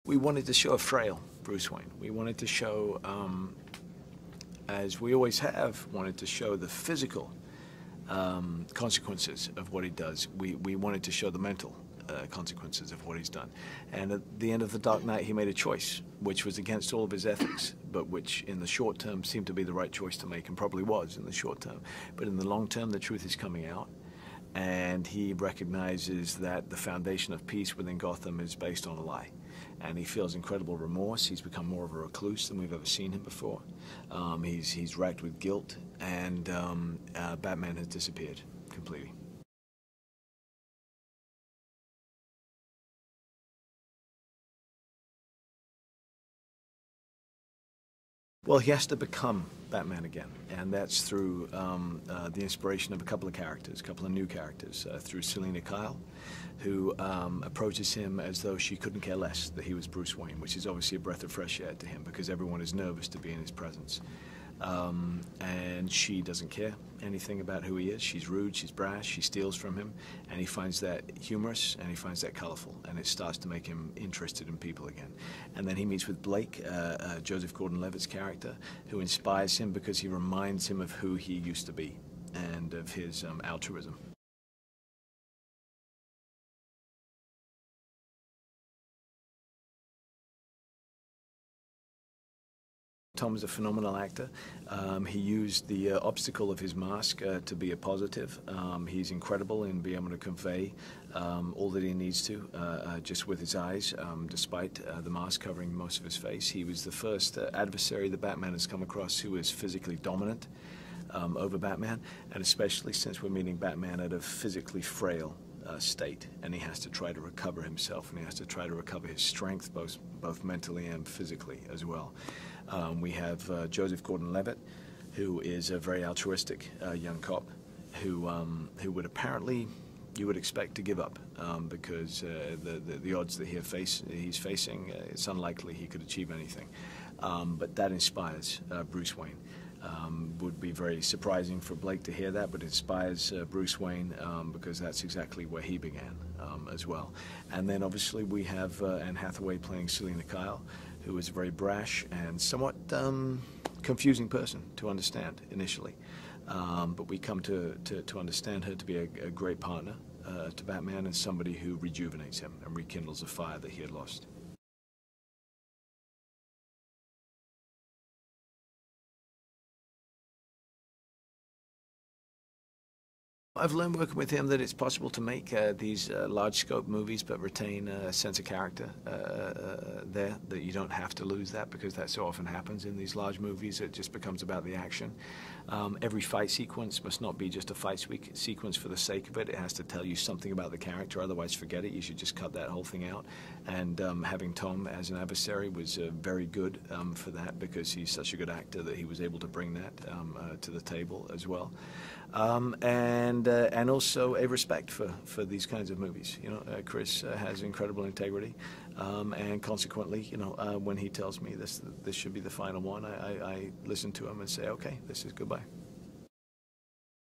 We wanted to show a frail Bruce Wayne. We wanted to show, as we always have, wanted to show the physical consequences of what he does. We wanted to show the mental consequences of what he's done. And at the end of The Dark Knight, he made a choice, which was against all of his ethics, but which in the short term seemed to be the right choice to make, and probably was in the short term. But in the long term, the truth is coming out. And he recognizes that the foundation of peace within Gotham is based on a lie. And he feels incredible remorse. He's become more of a recluse than we've ever seen him before. He's racked with guilt, and Batman has disappeared completely. Well, he has to become Batman again, and that's through the inspiration of a couple of characters, a couple of new characters, through Selina Kyle, who approaches him as though she couldn't care less that he was Bruce Wayne, which is obviously a breath of fresh air to him because everyone is nervous to be in his presence. And she doesn't care anything about who he is. She's rude, she's brash, she steals from him, and he finds that humorous and he finds that colorful, and it starts to make him interested in people again. And then he meets with Blake, Joseph Gordon-Levitt's character, who inspires him because he reminds him of who he used to be and of his altruism. Tom is a phenomenal actor. He used the obstacle of his mask to be a positive. He's incredible in being able to convey all that he needs to just with his eyes, despite the mask covering most of his face. He was the first adversary that Batman has come across who is physically dominant over Batman, and especially since we're meeting Batman at a physically frail state, and he has to try to recover himself, and he has to try to recover his strength, both mentally and physically as well. We have Joseph Gordon-Levitt, who is a very altruistic young cop, who would apparently, you would expect to give up because the odds that he's facing, it's unlikely he could achieve anything. But that inspires Bruce Wayne. Would be very surprising for Blake to hear that, but it inspires Bruce Wayne because that's exactly where he began as well. And then obviously we have Anne Hathaway playing Selina Kyle, who is a very brash and somewhat confusing person to understand initially. But we come to understand her to be a great partner to Batman, and somebody who rejuvenates him and rekindles a fire that he had lost. I've learned working with him that it's possible to make these large-scope movies but retain a sense of character there, that you don't have to lose that because that so often happens in these large movies. It just becomes about the action. Every fight sequence must not be just a fight sequence for the sake of it. It has to tell you something about the character, otherwise forget it. You should just cut that whole thing out. And having Tom as an adversary was very good for that because he's such a good actor that he was able to bring that to the table as well. And also a respect for these kinds of movies. You know, Chris has incredible integrity, and consequently, you know, when he tells me this should be the final one, I listen to him and say, okay, this is goodbye.